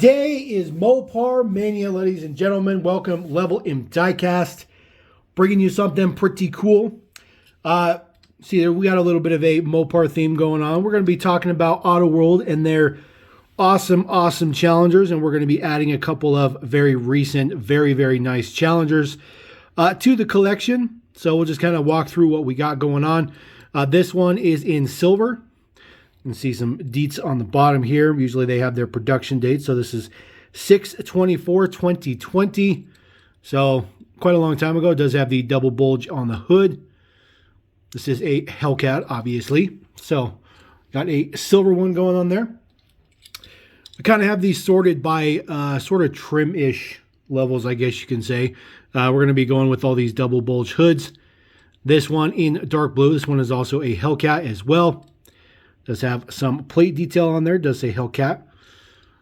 Today is Mopar Mania, ladies and gentlemen. Welcome, Level M Diecast, bringing you something pretty cool. See there, we got a little bit of a Mopar theme going on. We're going to be talking about AutoWorld and their awesome challengers, and we're going to be adding a couple of very recent, very nice challengers to the collection. So we'll just kind of walk through what we got going on. This one is in silver. You can see some deets on the bottom here. Usually they have their production date. So this is 6/24/2020. So quite a long time ago. It does have the double bulge on the hood. This is a Hellcat, obviously. So got a silver one going on there. We kind of have these sorted by sort of trim-ish levels, I guess you can say. We're going to be going with all these double bulge hoods. This one in dark blue. This one is also a Hellcat as well. Does have some plate detail on there. Does say Hellcat.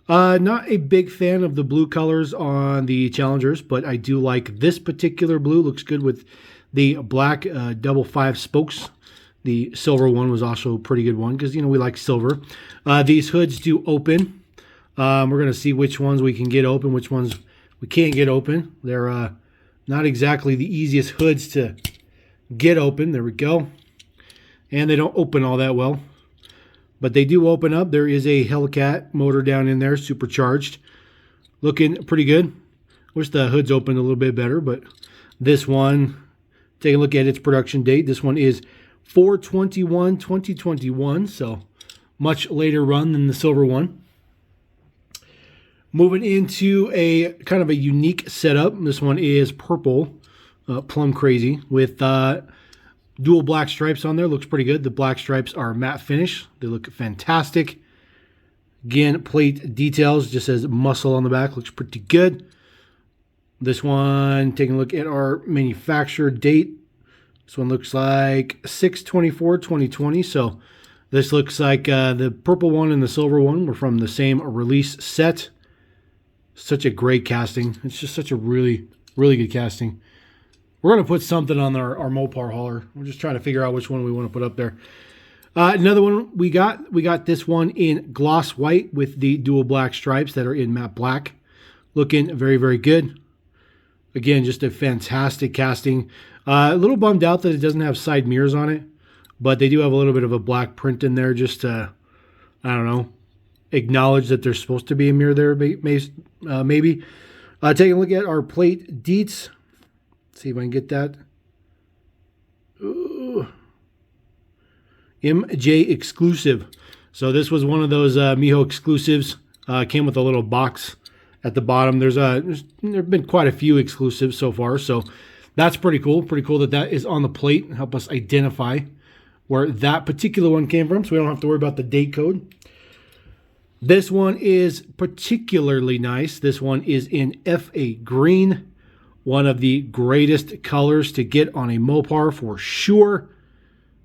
Not a big fan of the blue colors on the Challengers, but I do like this particular blue. Looks good with the black double 5 spokes. The silver one was also a pretty good one because, you know, we like silver. These hoods do open. We're going to see which ones we can get open, which ones we can't get open. They're not exactly the easiest hoods to get open. There we go. And they don't open all that well. But they do open up. There is a Hellcat motor down in there, supercharged. Looking pretty good. Wish the hood's opened a little bit better, but this one, take a look at its production date. This one is 4/21/2021, so much later run than the silver one. Moving into a kind of a unique setup. This one is purple, plum crazy, with dual black stripes on there. Looks pretty good. The black stripes are matte finish. They look fantastic. Again, plate details, just says muscle on the back. Looks pretty good. This one, taking a look at our manufacturer date. This one looks like 6/24/2020. So this looks like the purple one and the silver one were from the same release set. Such a great casting. It's just such a really good casting. We're going to put something on our Mopar hauler. We're just trying to figure out which one we want to put up there. Another one we got this one in gloss white with the dual black stripes that are in matte black. Looking very good. Again, just a fantastic casting. A little bummed out that it doesn't have side mirrors on it, but they do have a little bit of a black print in there just to, I don't know, acknowledge that there's supposed to be a mirror there, maybe. Taking a look at our plate deets. See if I can get that. Ooh. MJ exclusive. So this was one of those Miho exclusives. Came with a little box at the bottom. There have been quite a few exclusives so far, so that's pretty cool. Pretty cool that that is on the plate. Help us identify where that particular one came from, so we don't have to worry about the date code. This one is particularly nice. This one is in FA green. One of the greatest colors to get on a Mopar for sure.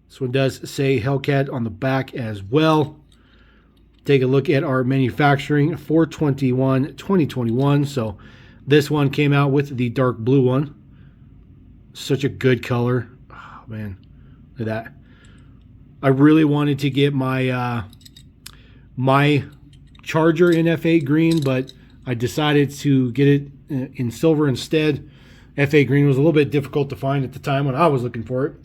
This one does say Hellcat on the back as well. Take a look at our manufacturing, 4/21/2021. So this one came out with the dark blue one. Such a good color. Oh man, look at that. I really wanted to get my my Charger in FA green, but I decided to get it in silver instead. FA green was a little bit difficult to find at the time when I was looking for it.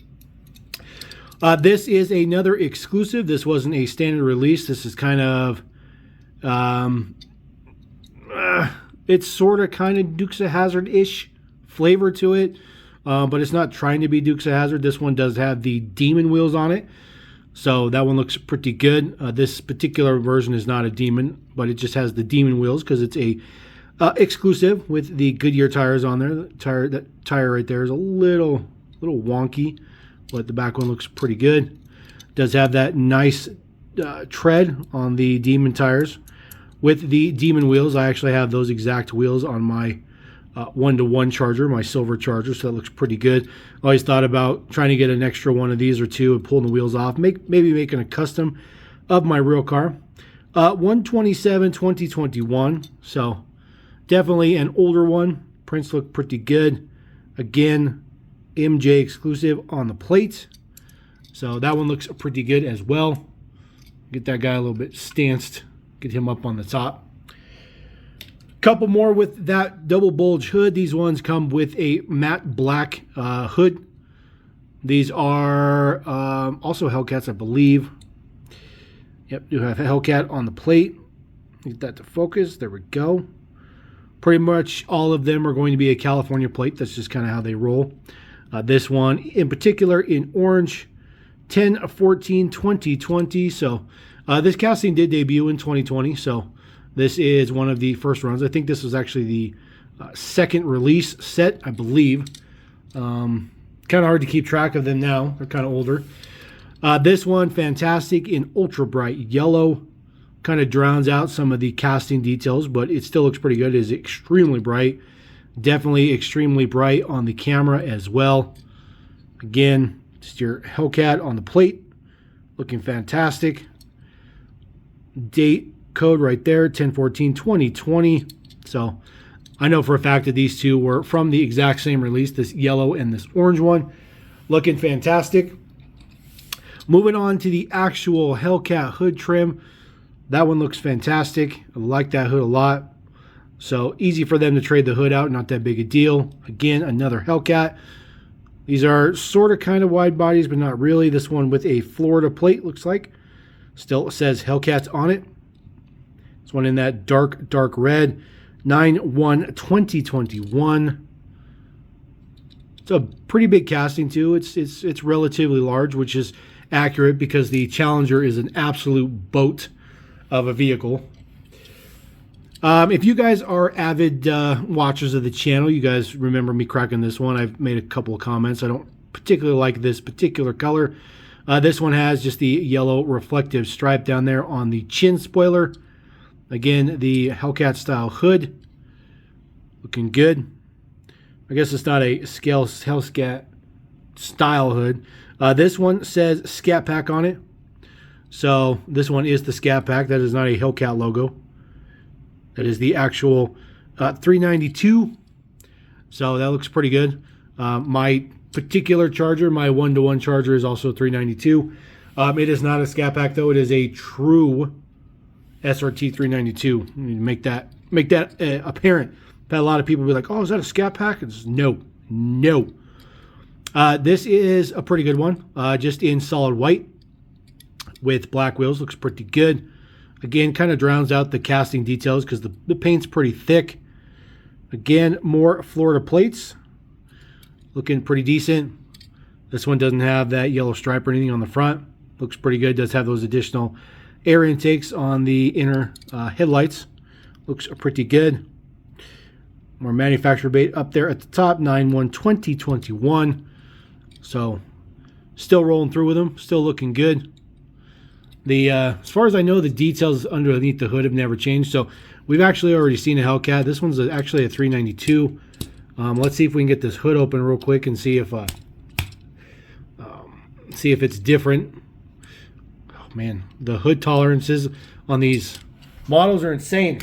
This is another exclusive. This wasn't a standard release. This is kind of, it's sort of kind of Dukes of Hazzard-ish flavor to it, but it's not trying to be Dukes of Hazzard. This one does have the Demon wheels on it, so that one looks pretty good. This particular version is not a Demon, but it just has the Demon wheels because it's a exclusive with the Goodyear tires on there. That tire right there is a little wonky, but the back one looks pretty good. Does have that nice tread on the Demon tires with the Demon wheels. I actually have those exact wheels on my 1-to-1 Charger, my silver Charger, so that looks pretty good. Always thought about trying to get an extra one of these or two and pulling the wheels off. Maybe making a custom of my real car. 1/27/2021. So definitely an older one. Prints look pretty good. Again, MJ exclusive on the plate. So that one looks pretty good as well. Get that guy a little bit stanced. Get him up on the top. Couple more with that double bulge hood. These ones come with a matte black hood. These are also Hellcats, I believe. Yep, do have Hellcat on the plate. Get that to focus. There we go. Pretty much all of them are going to be a California plate. That's just kind of how they roll. This one in particular in orange, 10/14/2020. So this casting did debut in 2020. So this is one of the first runs. I think this was actually the second release set, I believe. Kind of hard to keep track of them now. They're kind of older. This one, fantastic in ultra bright yellow. Kind of drowns out some of the casting details, but it still looks pretty good. It is extremely bright. Definitely extremely bright on the camera as well. Again, just your Hellcat on the plate. Looking fantastic. Date code right there, 10/14/2020. So I know for a fact that these two were from the exact same release, this yellow and this orange one. Looking fantastic. Moving on to the actual Hellcat hood trim. That one looks fantastic. I like that hood a lot. So easy for them to trade the hood out, not that big a deal. Again, another Hellcat. These are sort of kind of wide bodies, but not really. This one with a Florida plate, looks like. Still says Hellcats on it. This one in that dark red. 9/1/2021. It's a pretty big casting too. It's relatively large, which is accurate because the Challenger is an absolute boat of a vehicle. If you guys are avid watchers of the channel, you guys remember me cracking this one. I've made a couple of comments. I don't particularly like this particular color. This one has just the yellow reflective stripe down there on the chin spoiler. Again, the Hellcat style hood. Looking good. I guess it's not a Hellcat style hood. This one says Scat Pack on it. So this one is the Scat Pack. That is not a Hellcat logo. That is the actual 392. So that looks pretty good. My particular charger, my 1-to-1 charger, is also 392. It is not a Scat Pack though. It is a true SRT 392. Make that apparent. I've had a lot of people be like, "Oh, is that a Scat Pack?" It's no. This is a pretty good one. Just in solid white with black wheels. Looks pretty good. Again, kind of drowns out the casting details because the paint's pretty thick. Again, more Florida plates. Looking pretty decent. This one doesn't have that yellow stripe or anything on the front. Looks pretty good. Does have those additional air intakes on the inner headlights. Looks pretty good. More manufacturer date up there at the top, 9/1/2021. So still rolling through with them. Still looking good. As far as I know, the details underneath the hood have never changed. So we've actually already seen a Hellcat. This one's actually a 392. Let's see if we can get this hood open real quick and see if it's different. Oh man, the hood tolerances on these models are insane.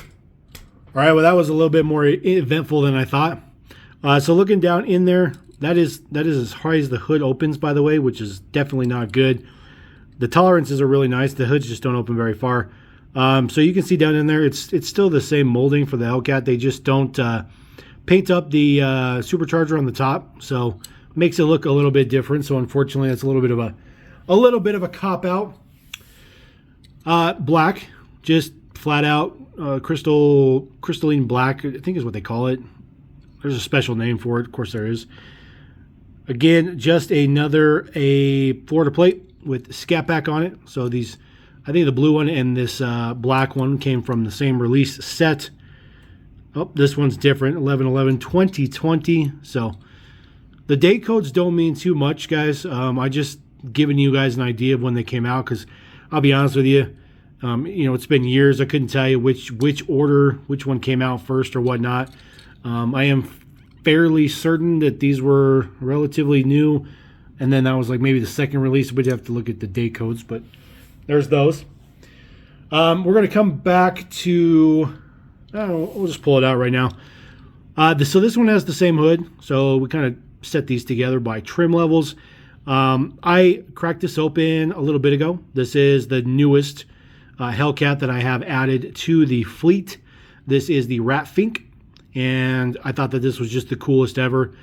All right, well that was a little bit more eventful than I thought. So looking down in there, that is as high as the hood opens, by the way, which is definitely not good. The tolerances are really nice. The hoods just don't open very far. So you can see down in there, it's still the same molding for the Hellcat. They just don't paint up the supercharger on the top, so makes it look a little bit different. So unfortunately, that's a little bit of a cop out. Black, just flat out crystalline black, I think is what they call it. There's a special name for it. Of course there is. Again, just a Florida plate with Scat Pack on it. So these, I think the blue one and this black one came from the same release set. Oh, this one's different, 11/11/2020. So the date codes don't mean too much, guys. I just giving you guys an idea of when they came out, because I'll be honest with you, it's been years. I couldn't tell you which order, which one came out first or whatnot. I am fairly certain that these were relatively new, and then that was like maybe the second release. We'd have to look at the date codes, but there's those. We're going to come back to, we'll just pull it out right now. So this one has the same hood, so we kind of set these together by trim levels. I cracked this open a little bit ago. This is the newest Hellcat that I have added to the fleet. This is the Rat Fink, and I thought that this was just the coolest ever.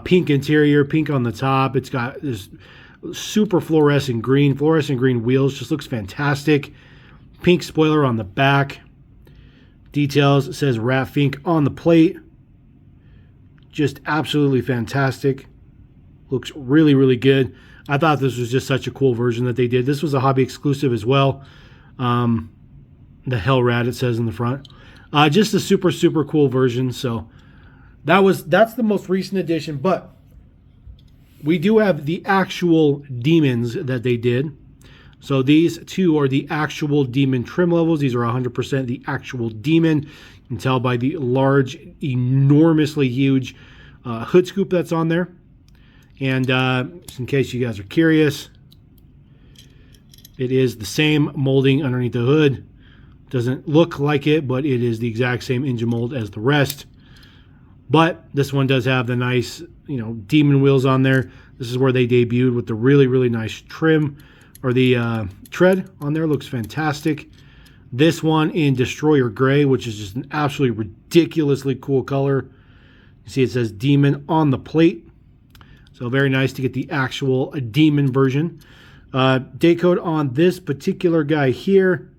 Pink interior, pink on the top. It's got this super fluorescent green wheels. Just looks fantastic. Pink spoiler on the back. Details, it says Rat Fink on the plate. Just absolutely fantastic. Looks really, really good. I thought this was just such a cool version that they did. This was a hobby exclusive as well. The Hellrat, it says in the front. Just a super, super cool version. So that's the most recent edition. But we do have the actual demons that they did. So these two are the actual demon trim levels. These are 100% the actual demon. You can tell by the large, enormously huge hood scoop that's on there. And just in case you guys are curious, it is the same molding underneath the hood. Doesn't look like it, but it is the exact same engine mold as the rest. But this one does have the nice, demon wheels on there. This is where they debuted with the really, really nice trim, or the tread on there. Looks fantastic. This one in Destroyer Gray, which is just an absolutely ridiculously cool color. You see it says Demon on the plate. So very nice to get the actual demon version. Date code on this particular guy here,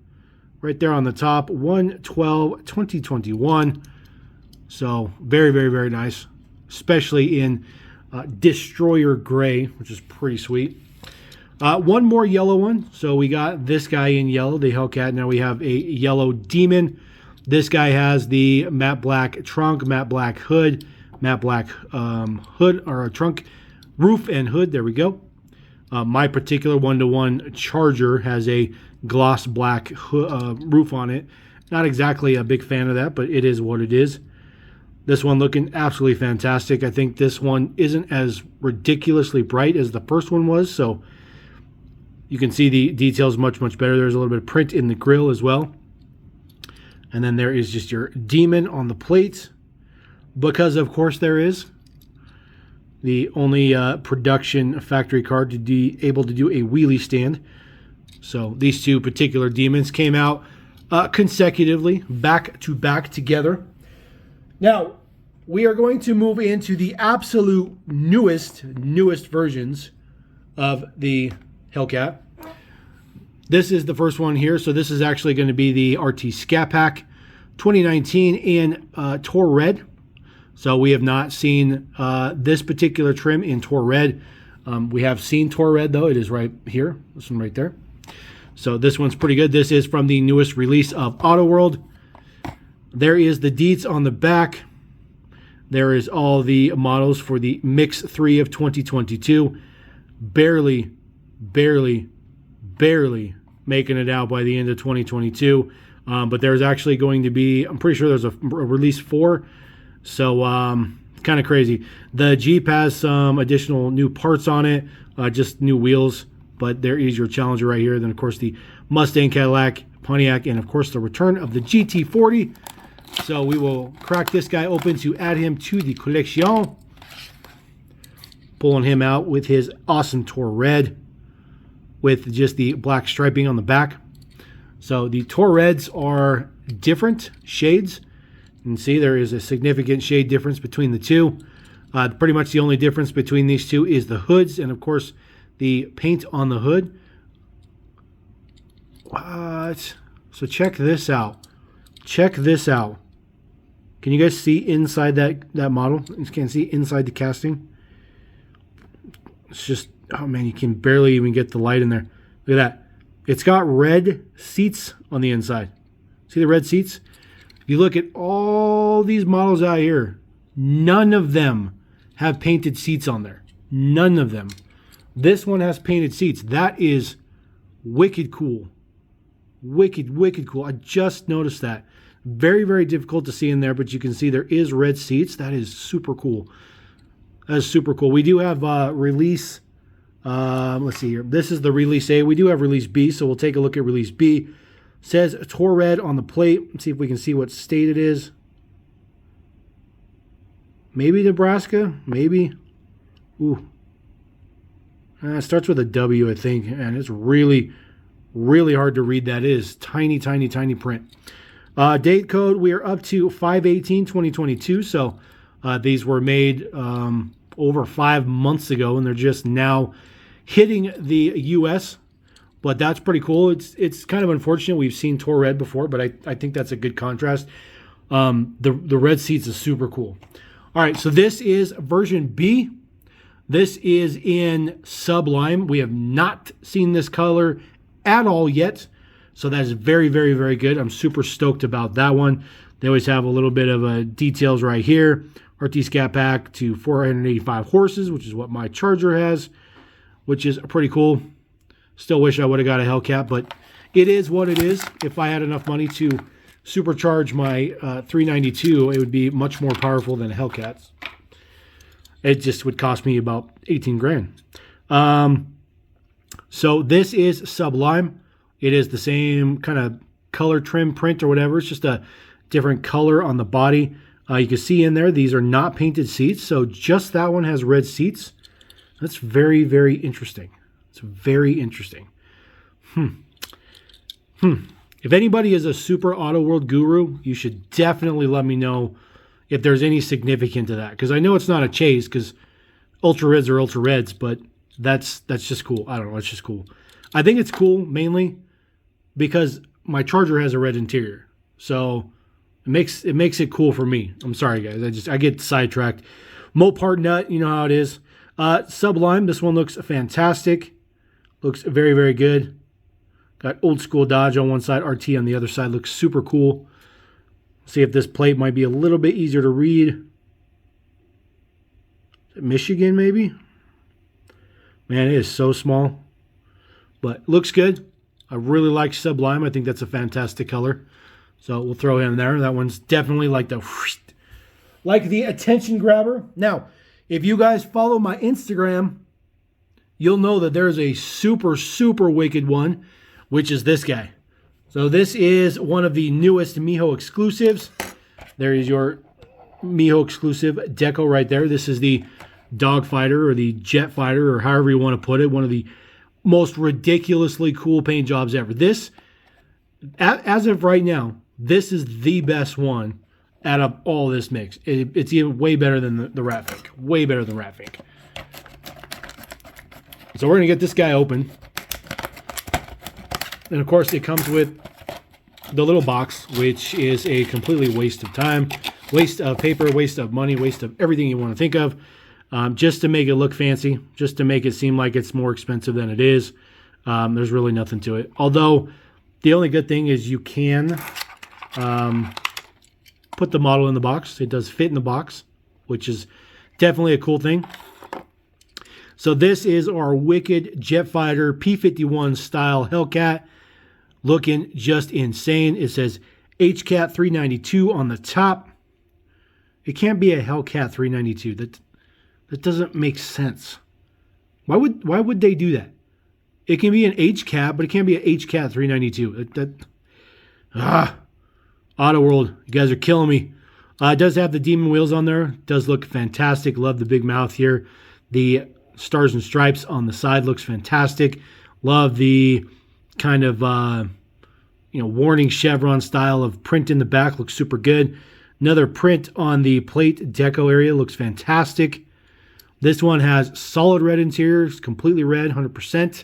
right there on the top, 1/12/2021. So very, very, very nice, especially in Destroyer Gray, which is pretty sweet. One more yellow one. So we got this guy in yellow, the Hellcat. Now we have a yellow demon. This guy has the matte black trunk, matte black hood, matte black hood, or a trunk, roof and hood. There we go. My particular 1-to-1 Charger has a gloss black roof on it. Not exactly a big fan of that, but it is what it is. This one looking absolutely fantastic. I think this one isn't as ridiculously bright as the first one was, so you can see the details much, much better. There's a little bit of print in the grill as well. And then there is just your demon on the plate, because of course there is. The only production factory car to be able to do a wheelie stand. So these two particular demons came out consecutively, back to back together. Now, we are going to move into the absolute newest versions of the Hellcat. This is the first one here. So this is actually going to be the RT Scat Pack 2019 in Tor Red. So we have not seen this particular trim in Tor Red. We have seen Tor Red, though. It is right here. This one right there. So this one's pretty good. This is from the newest release of AutoWorld. There is the deets on the back. There is all the models for the Mix 3 of 2022. Barely making it out by the end of 2022. But there's actually going to be, I'm pretty sure there's a release 4. So kind of crazy. The Jeep has some additional new parts on it, just new wheels. But there is your Challenger right here. Then, of course, the Mustang, Cadillac, Pontiac, and, of course, the return of the GT40. So we will crack this guy open to add him to the collection. Pulling him out with his awesome Tor Red with just the black striping on the back. So the Tor Reds are different shades. You can see there is a significant shade difference between the two. Pretty much the only difference between these two is the hoods and, of course, the paint on the hood. What? So check this out. Check this out. Can you guys see inside that model? You can see inside the casting. It's just, oh man, you can barely even get the light in there. Look at that. It's got red seats on the inside. See the red seats? If you look at all these models out here, none of them have painted seats on there. None of them. This one has painted seats. That is wicked cool. Wicked cool. I just noticed that. Very difficult to see in there, but you can see there is red seats. That is super cool. That is super cool. We do have release. Let's see here. This is the release A. We do have release B, so we'll take a look at release B. Says Tor Red on the plate. Let's see if we can see what state it is. Maybe Nebraska. Maybe. Ooh. It starts with a W, I think, and it's really hard to read that. It is tiny print. Date code, we are up to 5/18/2022. So these were made over 5 months ago, and they're just now hitting the U.S., but that's pretty cool. It's kind of unfortunate. We've seen Tour Red before, but I think that's a good contrast. The red seats is super cool. All right, so this is version B. This is in Sublime. We have not seen this color at all yet, so that is very, very, very good. I'm super stoked about that one. They always have a little bit of details right here. RT Scat Pack to 485 horses, which is what my Charger has, which is pretty cool. Still wish I would have got a Hellcat, but it is what it is. If I had enough money to supercharge my 392, it would be much more powerful than a Hellcat's. It just would cost me about 18 grand. So this is Sublime. It is the same kind of color trim print or whatever. It's just a different color on the body. You can see in there, these are not painted seats. So just that one has red seats. That's very, very interesting. It's very interesting. If anybody is a super AutoWorld guru, you should definitely let me know if there's any significance to that. Because I know it's not a chase, because Ultra Reds are Ultra Reds, but that's just cool. I don't know, it's just cool. I think it's cool mainly because my Charger has a red interior. So it makes it cool for me. I'm sorry guys, I get sidetracked. Mopar nut, you know how it is. Sublime, this one looks fantastic. Looks very, very good. Got old school Dodge on one side, RT on the other side. Looks super cool. See if this plate might be a little bit easier to read. Is it Michigan, maybe? Man, it is so small. But looks good. I really like Sublime. I think that's a fantastic color. So we'll throw him there. That one's definitely like the attention grabber. Now, if you guys follow my Instagram, you'll know that there's a super, super wicked one, which is this guy. So this is one of the newest Miho exclusives. There is your Miho exclusive deco right there. This is the Dogfighter or the Jet Fighter or however you want to put it. One of the most ridiculously cool paint jobs ever. This, as of right now, this is the best one out of all this mix. It's even way better than the Ratfink. Way better than Ratfink. So we're going to get this guy open. And of course it comes with the little box, which is a completely waste of time, waste of paper, waste of money, waste of everything you want to think of, just to make it look fancy, just to make it seem like it's more expensive than it is. There's really nothing to it. Although the only good thing is you can put the model in the box. It does fit in the box, which is definitely a cool thing. So this is our wicked Jet Fighter P-51 style Hellcat. Looking just insane. It says HCat 392 on the top. It can't be a Hellcat 392. That doesn't make sense. Why would they do that? It can be an HCat, but it can't be an HCat 392. AutoWorld, you guys are killing me. It does have the Demon wheels on there. It does look fantastic. Love the big mouth here. The stars and stripes on the side looks fantastic. Love the kind of warning chevron style of print in the back. Looks super good. Another print on the plate deco area looks fantastic. This one has solid red interiors, completely red, 100%.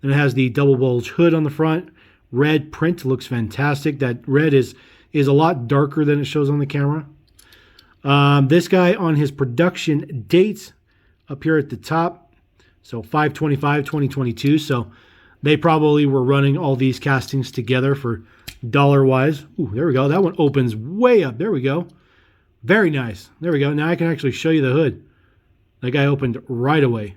Then it has the double bulge hood on the front. Red print looks fantastic. That red is a lot darker than it shows on the camera. This guy on his production date up here at the top. So 5/25/2022. So they probably were running all these castings together for dollar-wise. Ooh, there we go. That one opens way up. There we go. Very nice. There we go. Now I can actually show you the hood. That guy opened right away.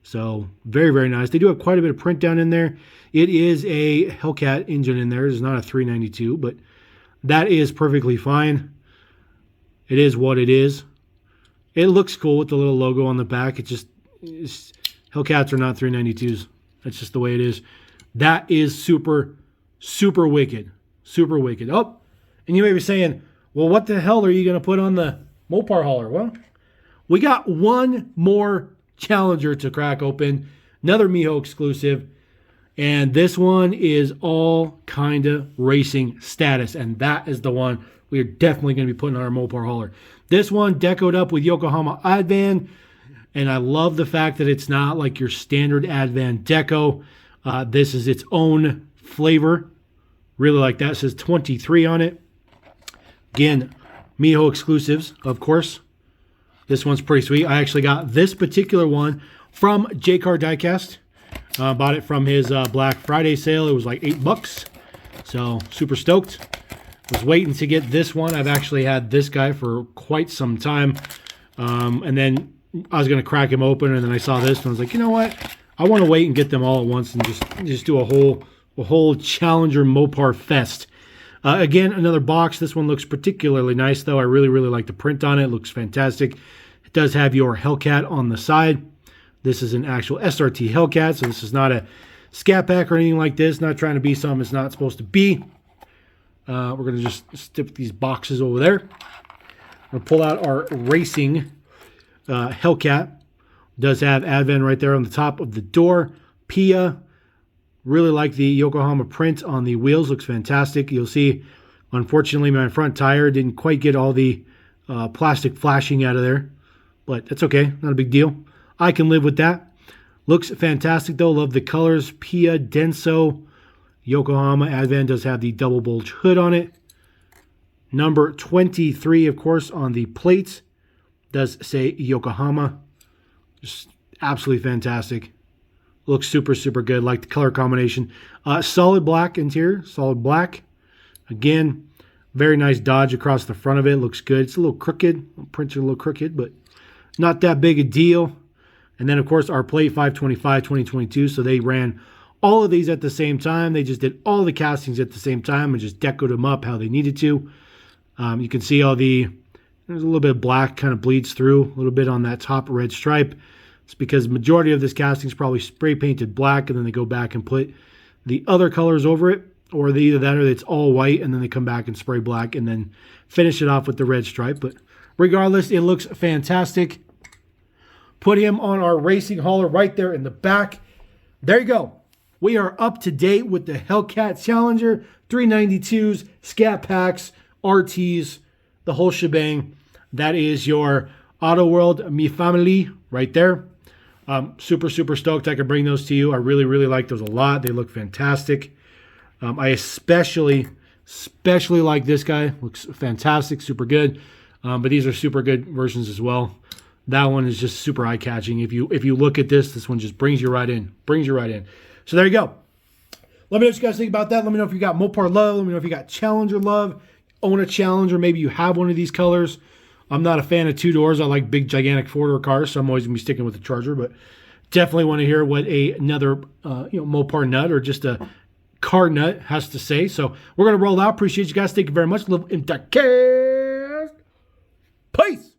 So very, very nice. They do have quite a bit of print down in there. It is a Hellcat engine in there. It's not a 392, but that is perfectly fine. It is what it is. It looks cool with the little logo on the back. Hellcats are not 392s. That's just the way it is. That is super, super wicked. Super wicked. Oh, and you may be saying, well, what the hell are you going to put on the Mopar hauler? Well, we got one more Challenger to crack open. Another Miho exclusive. And this one is all kind of racing status. And that is the one we are definitely going to be putting on our Mopar hauler. This one decoed up with Yokohama Advan. And I love the fact that it's not like your standard Advan deco. This is its own flavor. Really like that. It says 23 on it. Again, Miho exclusives, of course. This one's pretty sweet. I actually got this particular one from J-Car Diecast. Bought it from his Black Friday sale. It was like $8. So super stoked. Was waiting to get this one. I've actually had this guy for quite some time. And then I was going to crack him open, and then I saw this and I was like, you know what? I want to wait and get them all at once and just do a whole Challenger Mopar fest. Again, another box. This one looks particularly nice, though. I really, really like the print on it. It looks fantastic. It does have your Hellcat on the side. This is an actual SRT Hellcat, so this is not a Scat Pack or anything like this. Not trying to be something it's not supposed to be. We're going to just stick these boxes over there. I'm going to pull out our racing Hellcat. Does have Advan right there on the top of the door. Pia. Really like the Yokohama print on the wheels. Looks fantastic. You'll see, unfortunately, my front tire didn't quite get all the plastic flashing out of there. But that's okay. Not a big deal. I can live with that. Looks fantastic, though. Love the colors. Pia, Denso, Yokohama. Advan does have the double bulge hood on it. Number 23, of course, on the plates. Does say Yokohama. Just absolutely fantastic. Looks super, super good. Like the color combination. Solid black interior. Solid black. Again, very nice dodge across the front of it. Looks good. It's a little crooked. Prints are a little crooked, but not that big a deal. And then, of course, our plate 525 2022. So they ran all of these at the same time. They just did all the castings at the same time and just decoed them up how they needed to. You can see all the... There's a little bit of black kind of bleeds through. A little bit on that top red stripe. It's because the majority of this casting is probably spray painted black, and then they go back and put the other colors over it, or either that or it's all white, and then they come back and spray black and then finish it off with the red stripe. But regardless, it looks fantastic. Put him on our racing hauler right there in the back. There you go. We are up to date with the Hellcat Challenger 392s, Scat Packs, RTs, the whole shebang. That is your AutoWorld Mi Family right there. Super, super stoked I could bring those to you. I really, really like those a lot. They look fantastic. I especially like this guy. Looks fantastic, super good. But these are super good versions as well. That one is just super eye-catching. If you look at this one just brings you right in. Brings you right in. So there you go. Let me know what you guys think about that. Let me know if you got Mopar love. Let me know if you got Challenger love. Own a Challenger. Maybe you have one of these colors. I'm not a fan of two doors. I like big, gigantic four-door cars, so I'm always going to be sticking with the Charger. But definitely want to hear what another Mopar nut or just a car nut has to say. So we're going to roll out. Appreciate you guys. Thank you very much. Live in the cast. Peace.